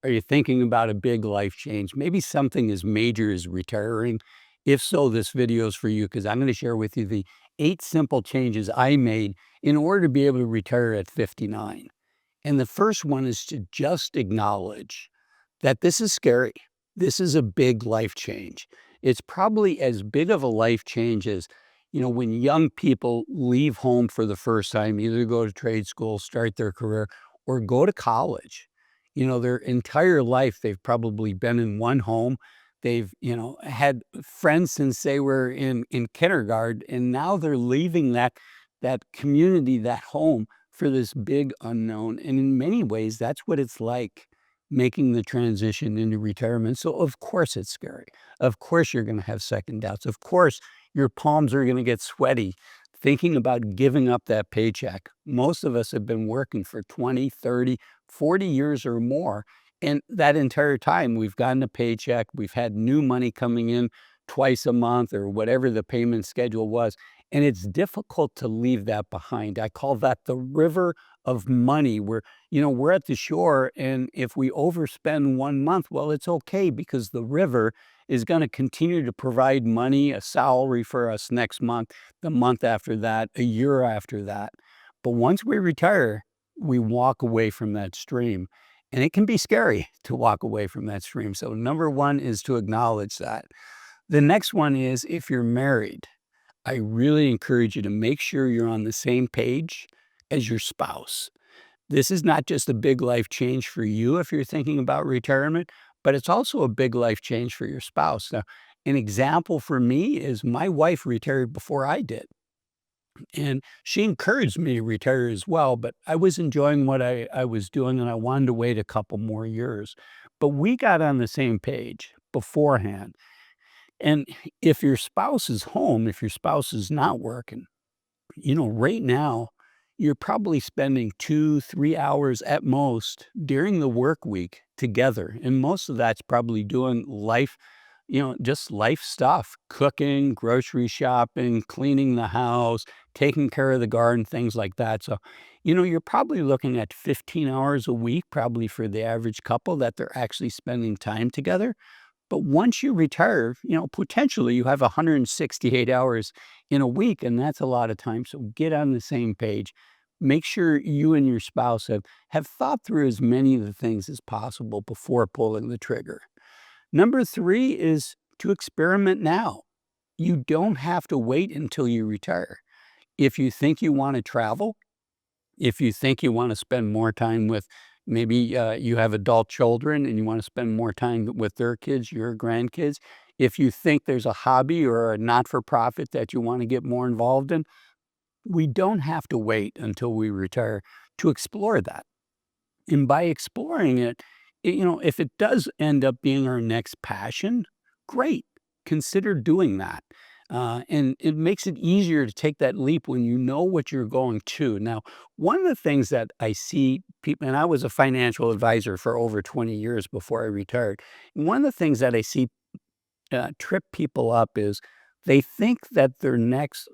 Are you thinking about a big life change? Maybe something as major as retiring? If so, this video is for you because I'm going to share with you the 8 simple changes I made in order to be able to retire at 59. And the first one is to just acknowledge that this is scary. This is a big life change. It's probably as big of a life change as, when young people leave home for the first time, either go to trade school, start their career, or go to college. Their entire life, they've probably been in one home. They've, had friends since they were in kindergarten, and now they're leaving that community, that home for this big unknown. And in many ways, that's what it's like making the transition into retirement. So of course it's scary. Of course you're going to have second doubts. Of course your palms are going to get sweaty thinking about giving up that paycheck. Most of us have been working for 20, 30, 40 years or more. And that entire time we've gotten a paycheck, we've had new money coming in twice a month or whatever the payment schedule was. And it's difficult to leave that behind. I call that the river of money where, we're at the shore, and if we overspend 1 month, well, it's okay because the river is going to continue to provide money, a salary for us next month, the month after that, a year after that. But once we retire, we walk away from that stream. And it can be scary to walk away from that stream. So number one is to acknowledge that. The next one is if you're married, I really encourage you to make sure you're on the same page as your spouse. This is not just a big life change for you if you're thinking about retirement, but it's also a big life change for your spouse. Now, an example for me is my wife retired before I did, and she encouraged me to retire as well, but I was enjoying what I was doing, and I wanted to wait a couple more years. But we got on the same page beforehand. And if your spouse is home, if your spouse is not working, right now, you're probably spending 2, 3 hours at most during the work week together. And most of that's probably doing life, just life stuff, cooking, grocery shopping, cleaning the house, taking care of the garden, things like that. So, you're probably looking at 15 hours a week, probably for the average couple that they're actually spending time together. But once you retire, potentially you have 168 hours in a week, and that's a lot of time. So get on the same page. Make sure you and your spouse have thought through as many of the things as possible before pulling the trigger. Number three is to experiment now. You don't have to wait until you retire. If you think you want to travel, if you think you want to spend more time with maybe you have adult children and you want to spend more time with their kids, your grandkids, if you think there's a hobby or a not-for-profit that you want to get more involved in, we don't have to wait until we retire to explore that. And by exploring it, if it does end up being our next passion, great. Consider doing that. And it makes it easier to take that leap when you know what you're going to. Now, one of the things that I see people, and I was a financial advisor for over 20 years before I retired. One of the things that I see trip people up is they think that their next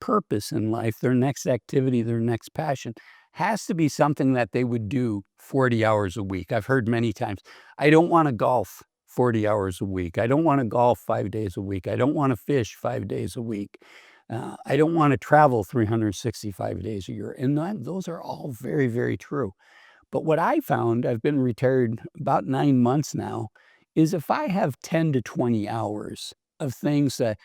purpose in life, their next activity, their next passion has to be something that they would do 40 hours a week. I've heard many times, I don't want to golf 40 hours a week. I don't want to golf 5 days a week. I don't want to fish 5 days a week. I don't want to travel 365 days a year. And those are all very, very true. But what I found, I've been retired about 9 months now, is if I have 10 to 20 hours of things that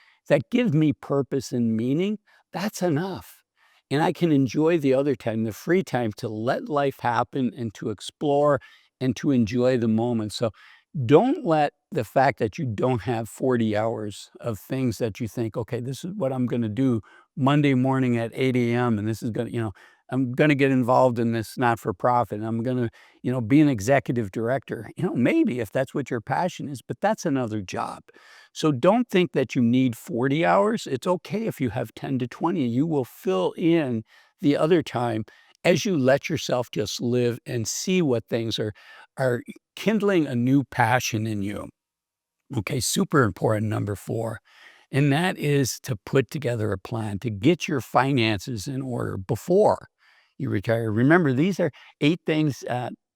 give me purpose and meaning, that's enough. And I can enjoy the other time, the free time, to let life happen and to explore and to enjoy the moment. So don't let the fact that you don't have 40 hours of things that you think, okay, this is what I'm going to do Monday morning at 8 a.m. And this is going to, I'm going to get involved in this not-for-profit. I'm going to, be an executive director. Maybe if that's what your passion is, but that's another job. So don't think that you need 40 hours. It's okay if you have 10 to 20. You will fill in the other time as you let yourself just live and see what things are kindling a new passion in you. Okay, super important, number four. And that is to put together a plan, to get your finances in order before you retire. Remember, these are 8 things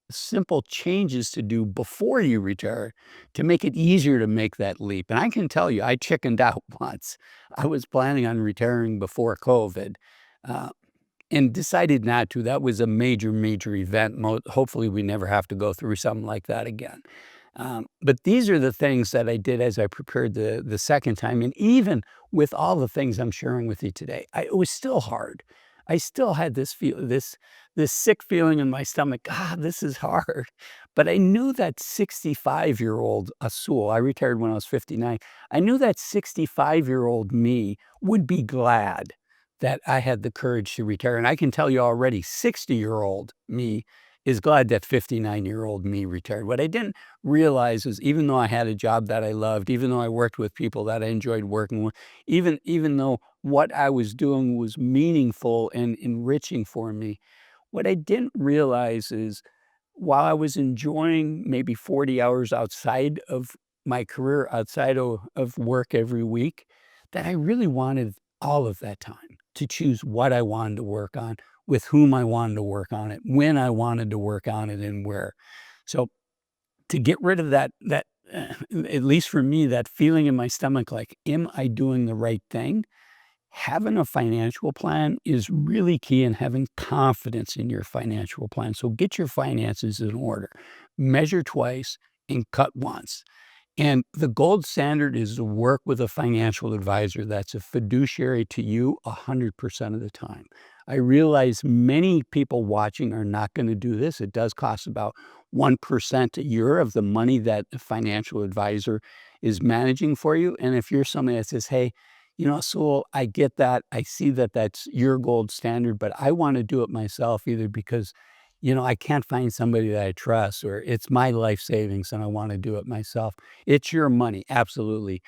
simple changes to do before you retire to make it easier to make that leap. And I can tell you, I chickened out once. I was planning on retiring before COVID. Uh, and decided not to. That was a major, major event. Hopefully, we never have to go through something like that again. But these are the things that I did as I prepared the second time, and even with all the things I'm sharing with you today, it was still hard. I still had this sick feeling in my stomach. God, this is hard. But I knew that 65-year-old Azul. I retired when I was 59. I knew that 65-year-old me would be glad that I had the courage to retire. And I can tell you already, 60-year-old me is glad that 59-year-old me retired. What I didn't realize is even though I had a job that I loved, even though I worked with people that I enjoyed working with, even though what I was doing was meaningful and enriching for me, what I didn't realize is while I was enjoying maybe 40 hours outside of my career, outside of work every week, that I really wanted all of that time to choose what I wanted to work on, with whom I wanted to work on it, when I wanted to work on it, and where. So to get rid of at least for me, that feeling in my stomach like, am I doing the right thing? Having a financial plan is really key in having confidence in your financial plan. So get your finances in order, measure twice and cut once. And the gold standard is to work with a financial advisor that's a fiduciary to you 100% of the time. I realize many people watching are not going to do this. It does cost about 1% a year of the money that the financial advisor is managing for you. And if you're somebody that says, hey, so I get that. I see that that's your gold standard, but I want to do it myself either because I can't find somebody that I trust, or it's my life savings and I want to do it myself. It's your money, absolutely.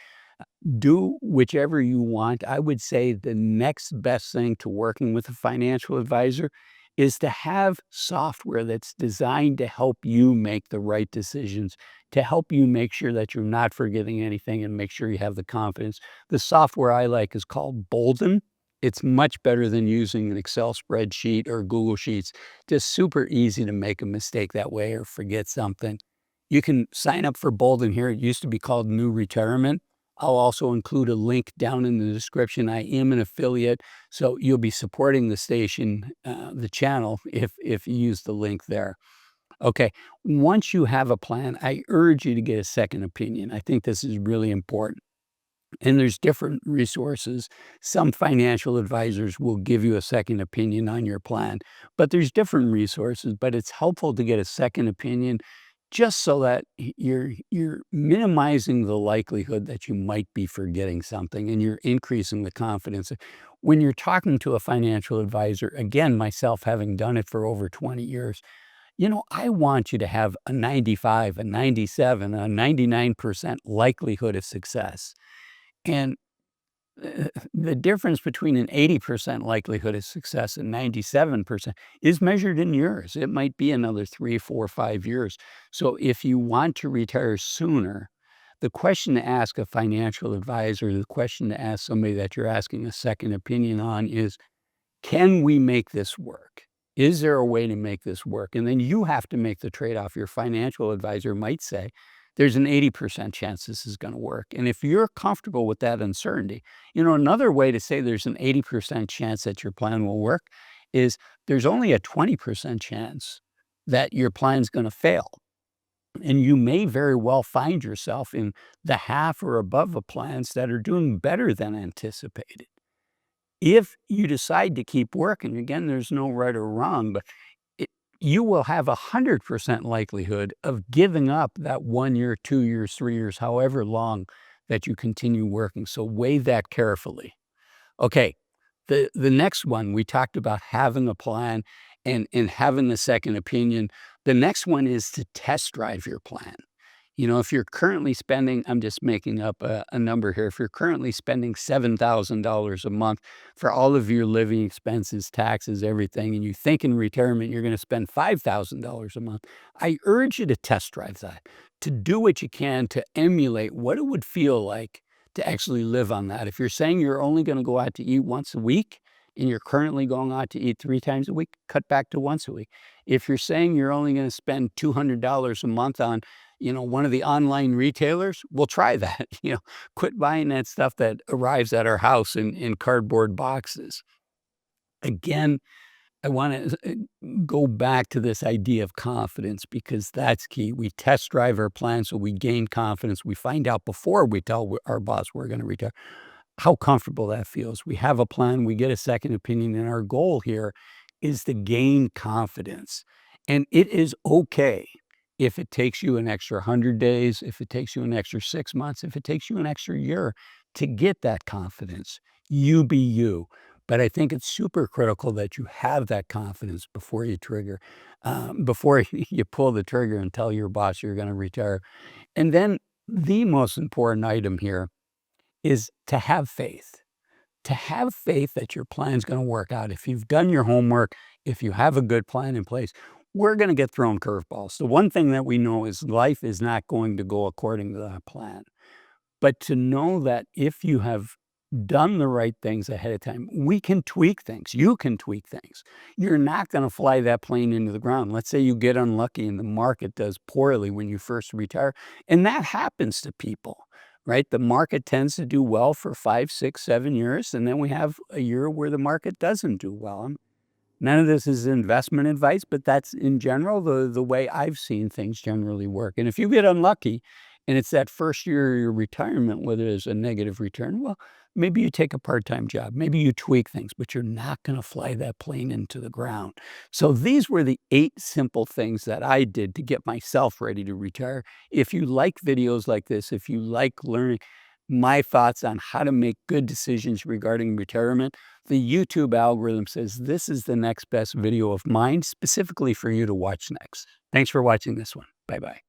Do whichever you want. I would say the next best thing to working with a financial advisor is to have software that's designed to help you make the right decisions, to help you make sure that you're not forgetting anything and make sure you have the confidence. The software I like is called Bolden. It's much better than using an Excel spreadsheet or Google Sheets. Just super easy to make a mistake that way or forget something. You can sign up for Bolden here. It used to be called New Retirement. I'll also include a link down in the description. I am an affiliate, so you'll be supporting the station, the channel, if you use the link there. Okay, once you have a plan, I urge you to get a second opinion. I think this is really important. And there's different resources. Some financial advisors will give you a second opinion on your plan, but there's different resources, but it's helpful to get a second opinion just so that you're minimizing the likelihood that you might be forgetting something and you're increasing the confidence. When you're talking to a financial advisor, again, myself having done it for over 20 years, I want you to have a 95, a 97, a 99% likelihood of success. And the difference between an 80% likelihood of success and 97% is measured in years. It might be another 3, 4, 5 years. So if you want to retire sooner, the question to ask a financial advisor, the question to ask somebody that you're asking a second opinion on is, can we make this work? Is there a way to make this work? And then you have to make the trade-off. Your financial advisor might say, there's an 80% chance this is going to work. And if you're comfortable with that uncertainty, another way to say there's an 80% chance that your plan will work is there's only a 20% chance that your plan's going to fail. And you may very well find yourself in the half or above of plans that are doing better than anticipated. If you decide to keep working, again, there's no right or wrong, but you will have 100% likelihood of giving up that 1 year, 2 years, 3 years, however long that you continue working. So weigh that carefully. Okay, the next one, we talked about having a plan and having a second opinion. The next one is to test drive your plan. If you're currently spending, I'm just making up a number here, if you're currently spending $7,000 a month for all of your living expenses, taxes, everything, and you think in retirement you're going to spend $5,000 a month, I urge you to test drive that, to do what you can to emulate what it would feel like to actually live on that. If you're saying you're only going to go out to eat once a week and you're currently going out to eat 3 times a week, cut back to once a week. If you're saying you're only gonna spend $200 a month on, one of the online retailers, well, try that, quit buying that stuff that arrives at our house in cardboard boxes. Again, I wanna go back to this idea of confidence because that's key. We test drive our plan so we gain confidence. We find out before we tell our boss we're gonna retire how comfortable that feels. We have a plan, we get a second opinion, and our goal here is to gain confidence. And it is okay if it takes you an extra 100 days, if it takes you an extra 6 months, if it takes you an extra year to get that confidence. You be you. But I think it's super critical that you have that confidence before you trigger, before you pull the trigger and tell your boss you're going to retire. And then the most important item here is to have faith that your plan's gonna work out. If you've done your homework, if you have a good plan in place, we're gonna get thrown curveballs. The one thing that we know is life is not going to go according to that plan. But to know that if you have done the right things ahead of time, we can tweak things. You can tweak things. You're not going to fly that plane into the ground. Let's say you get unlucky and the market does poorly when you first retire. And that happens to people, right? The market tends to do well for 5, 6, 7 years. And then we have a year where the market doesn't do well. None of this is investment advice, but that's in general the way I've seen things generally work. And if you get unlucky and it's that first year of your retirement where there's a negative return, well, maybe you take a part-time job, maybe you tweak things, but you're not going to fly that plane into the ground. So these were the 8 simple things that I did to get myself ready to retire. If you like videos like this, if you like learning my thoughts on how to make good decisions regarding retirement, the YouTube algorithm says this is the next best video of mine specifically for you to watch next. Thanks for watching this one. Bye-bye.